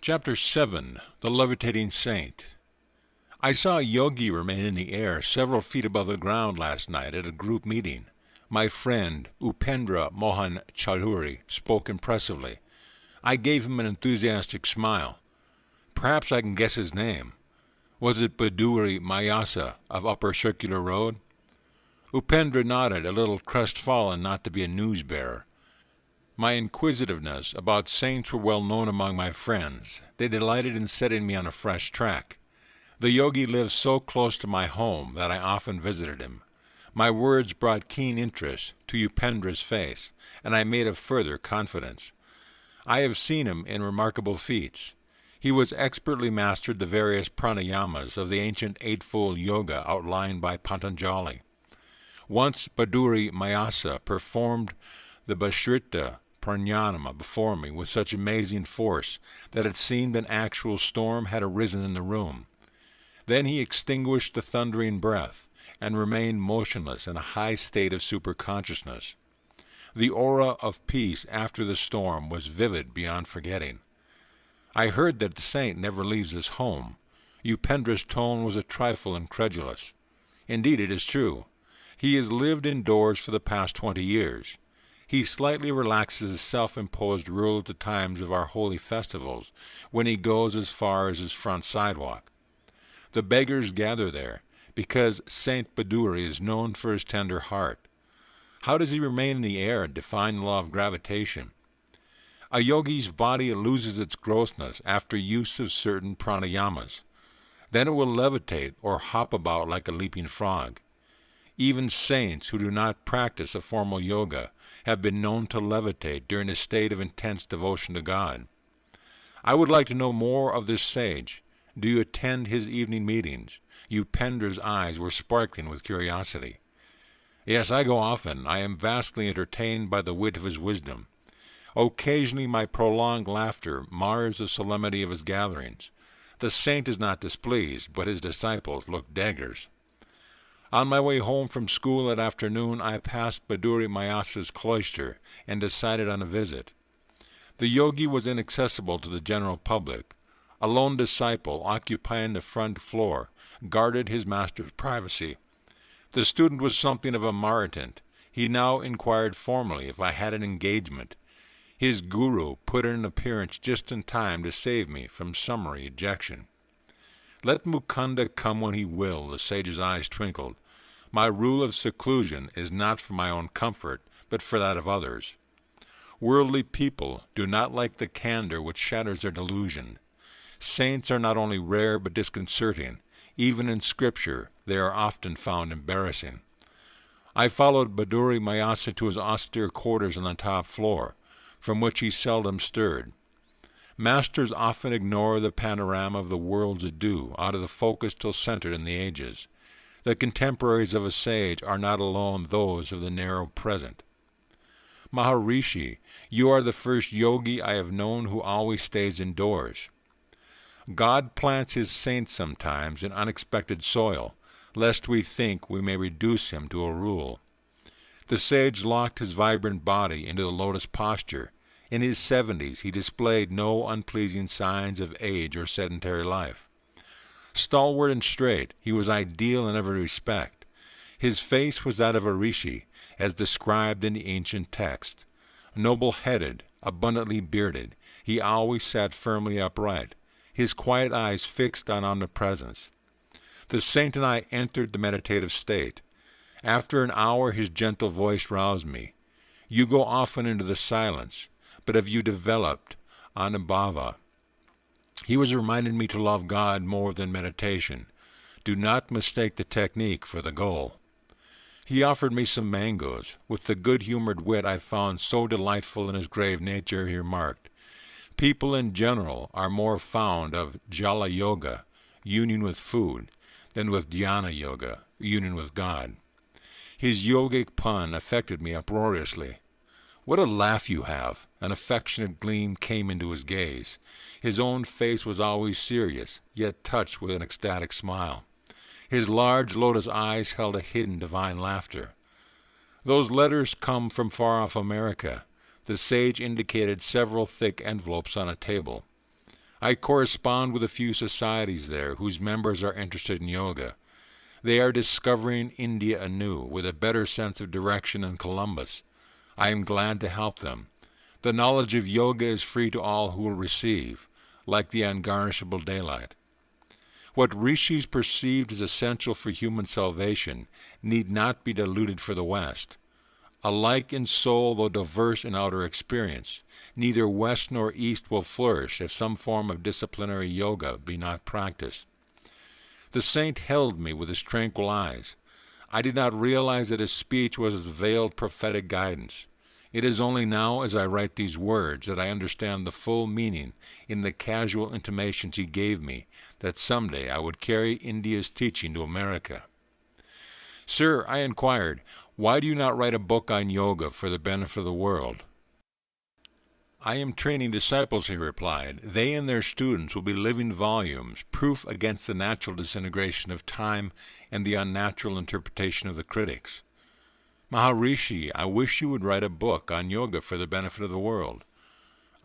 Chapter 7. The Levitating Saint. I saw Yogi remain in the air several feet above the ground last night at a group meeting. My friend, Upendra Mohan Chaudhuri, spoke impressively. I gave him an enthusiastic smile. Perhaps I can guess his name. Was it Baduri Mayasa of Upper Circular Road? Upendra nodded, a little crestfallen not to be a news-bearer. My inquisitiveness about saints were well known among my friends. They delighted in setting me on a fresh track. The yogi lived so close to my home that I often visited him. My words brought keen interest to Upendra's face, and I made a further confidence. I have seen him in remarkable feats. He was expertly mastered the various pranayamas of the ancient eightfold yoga outlined by Patanjali. Once Baduri Mayasa performed the Bashrita pranayama before me with such amazing force that it seemed an actual storm had arisen in the room. Then he extinguished the thundering breath and remained motionless in a high state of superconsciousness. The aura of peace after the storm was vivid beyond forgetting. I heard that the saint never leaves his home. Upendra's tone was a trifle incredulous. Indeed, it is true. He has lived indoors for the past 20 years. He slightly relaxes his self-imposed rule at the times of our holy festivals, when he goes as far as his front sidewalk. The beggars gather there, because Saint Baduri is known for his tender heart. How does he remain in the air and defy the law of gravitation? A yogi's body loses its grossness after use of certain pranayamas. Then it will levitate or hop about like a leaping frog. Even saints who do not practice a formal yoga have been known to levitate during a state of intense devotion to God. I would like to know more of this sage. Do you attend his evening meetings? Upendra's eyes were sparkling with curiosity. Yes, I go often. I am vastly entertained by the wit of his wisdom. Occasionally my prolonged laughter mars the solemnity of his gatherings. The saint is not displeased, but his disciples look daggers. On my way home from school that afternoon, I passed Baduri Mayasa's cloister and decided on a visit. The yogi was inaccessible to the general public. A lone disciple, occupying the front floor, guarded his master's privacy. The student was something of a Maritant. He now inquired formally if I had an engagement. His guru put in an appearance just in time to save me from summary ejection. Let Mukunda come when he will, the sage's eyes twinkled. My rule of seclusion is not for my own comfort, but for that of others. Worldly people do not like the candor which shatters their delusion. Saints are not only rare but disconcerting. Even in Scripture they are often found embarrassing. I followed Baduri Mayasa to his austere quarters on the top floor, from which he seldom stirred. Masters often ignore the panorama of the world's ado, out of the focus still centered in the ages. The contemporaries of a sage are not alone those of the narrow present. Maharishi, you are the first yogi I have known who always stays indoors. God plants his saints sometimes in unexpected soil, lest we think we may reduce him to a rule. The sage locked his vibrant body into the lotus posture. In his 70s, he displayed no unpleasing signs of age or sedentary life. Stalwart and straight, he was ideal in every respect. His face was that of a rishi, as described in the ancient text. Noble-headed, abundantly bearded, he always sat firmly upright, his quiet eyes fixed on omnipresence. The saint and I entered the meditative state. After an hour his gentle voice roused me. You go often into the silence, but have you developed anubhava? He was reminding me to love God more than meditation. Do not mistake the technique for the goal. He offered me some mangoes. With the good-humored wit I found so delightful in his grave nature, he remarked, people in general are more fond of jala yoga, union with food, than with dhyana yoga, union with God. His yogic pun affected me uproariously. What a laugh you have! An affectionate gleam came into his gaze. His own face was always serious, yet touched with an ecstatic smile. His large lotus eyes held a hidden divine laughter. Those letters come from far-off America. The sage indicated several thick envelopes on a table. I correspond with a few societies there whose members are interested in yoga. They are discovering India anew with a better sense of direction than Columbus. I am glad to help them. The knowledge of yoga is free to all who will receive, like the ungarnishable daylight. What rishis perceived as essential for human salvation need not be diluted for the West. Alike in soul, though diverse in outer experience, neither West nor East will flourish if some form of disciplinary yoga be not practiced. The saint held me with his tranquil eyes. I did not realize that his speech was his veiled prophetic guidance. It is only now, as I write these words, that I understand the full meaning in the casual intimations he gave me that someday I would carry India's teaching to America. Sir, I inquired, why do you not write a book on yoga for the benefit of the world? I am training disciples, he replied. They and their students will be living volumes, proof against the natural disintegration of time and the unnatural interpretation of the critics. Maharishi, I wish you would write a book on yoga for the benefit of the world.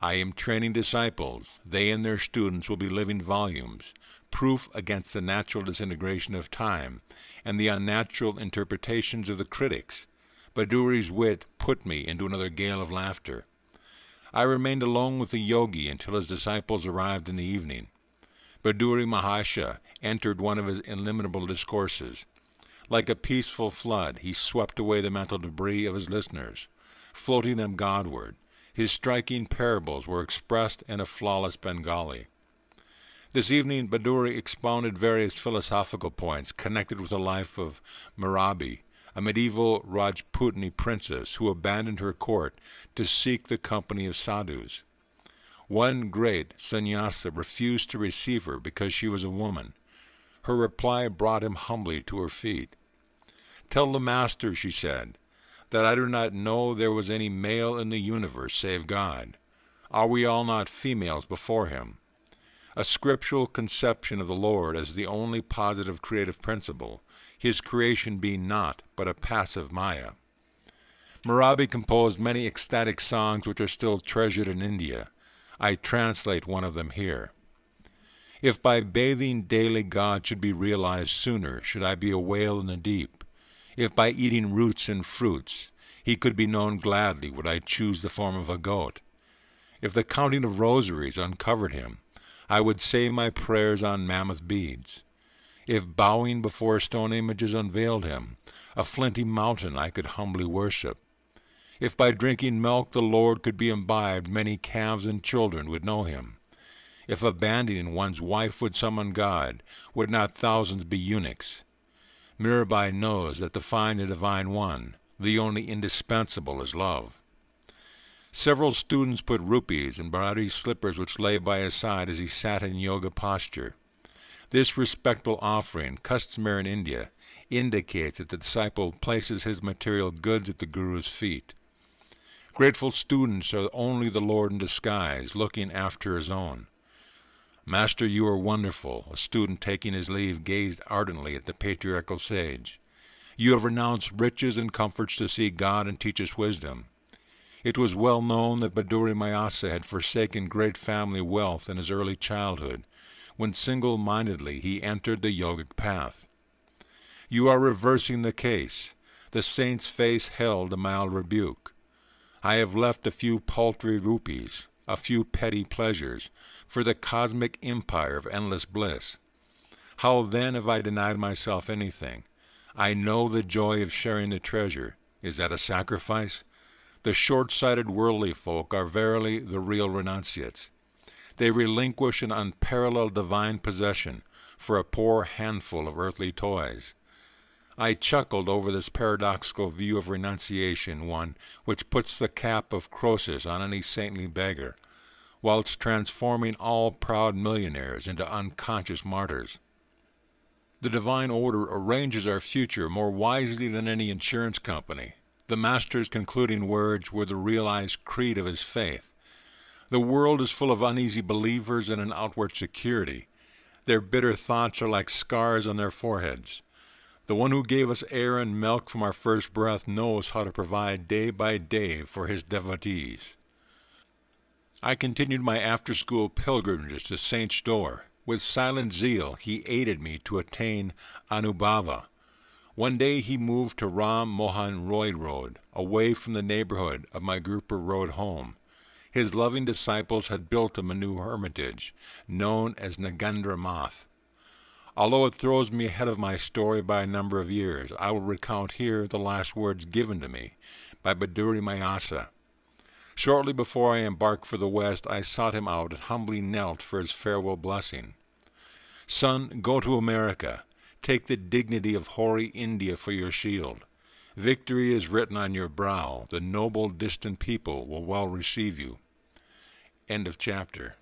I am training disciples. They and their students will be living volumes, proof against the natural disintegration of time and the unnatural interpretations of the critics. Baduri's wit put me into another gale of laughter. I remained alone with the yogi until his disciples arrived in the evening. Baduri Mahasha entered one of his illimitable discourses. Like a peaceful flood, he swept away the mental debris of his listeners, floating them Godward. His striking parables were expressed in a flawless Bengali. This evening, Baduri expounded various philosophical points connected with the life of Mirabi, a medieval Rajputani princess who abandoned her court to seek the company of sadhus. One great sannyasa refused to receive her because she was a woman. Her reply brought him humbly to her feet. "Tell the master," she said, "that I do not know there was any male in the universe save God. Are we all not females before him? A scriptural conception of the Lord as the only positive creative principle, his creation being not but a passive maya." Mirabi composed many ecstatic songs which are still treasured in India. I translate one of them here. If by bathing daily God should be realized sooner, should I be a whale in the deep. If by eating roots and fruits he could be known gladly, would I choose the form of a goat. If the counting of rosaries uncovered him, I would say my prayers on mammoth beads. If bowing before stone images unveiled him, a flinty mountain I could humbly worship. If by drinking milk the Lord could be imbibed, many calves and children would know him. If abandoning one's wife would summon God, would not thousands be eunuchs? Mirabai knows that to find the Divine One, the only indispensable is love. Several students put rupees in Bharati's slippers which lay by his side as he sat in yoga posture. This respectful offering, customary in India, indicates that the disciple places his material goods at the Guru's feet. Grateful students are only the Lord in disguise, looking after his own. "Master, you are wonderful," a student taking his leave gazed ardently at the patriarchal sage. "You have renounced riches and comforts to seek God and teach us wisdom." It was well known that Baduri Mayasa had forsaken great family wealth in his early childhood, when single-mindedly he entered the yogic path. "You are reversing the case." The saint's face held a mild rebuke. "I have left a few paltry rupees, a few petty pleasures, for the cosmic empire of endless bliss. How then have I denied myself anything? I know the joy of sharing the treasure. Is that a sacrifice? The short-sighted worldly folk are verily the real renunciates. They relinquish an unparalleled divine possession for a poor handful of earthly toys. I chuckled over this paradoxical view of renunciation, one which puts the cap of Croesus on any saintly beggar, whilst transforming all proud millionaires into unconscious martyrs. The divine order arranges our future more wisely than any insurance company. The Master's concluding words were the realized creed of his faith. The world is full of uneasy believers and an outward security. Their bitter thoughts are like scars on their foreheads. The one who gave us air and milk from our first breath knows how to provide day by day for his devotees. I continued my after-school pilgrimages to Saint's door. With silent zeal, he aided me to attain Anubhava. One day he moved to Ram Mohan Roy Road, away from the neighborhood of my Gurupur Road home. His loving disciples had built him a new hermitage, known as Nagendra Math. Although it throws me ahead of my story by a number of years, I will recount here the last words given to me by Baduri Mayasa. Shortly before I embarked for the West, I sought him out and humbly knelt for his farewell blessing. Son, go to America. Take the dignity of hoary India for your shield. Victory is written on your brow. The noble distant people will well receive you. End of chapter.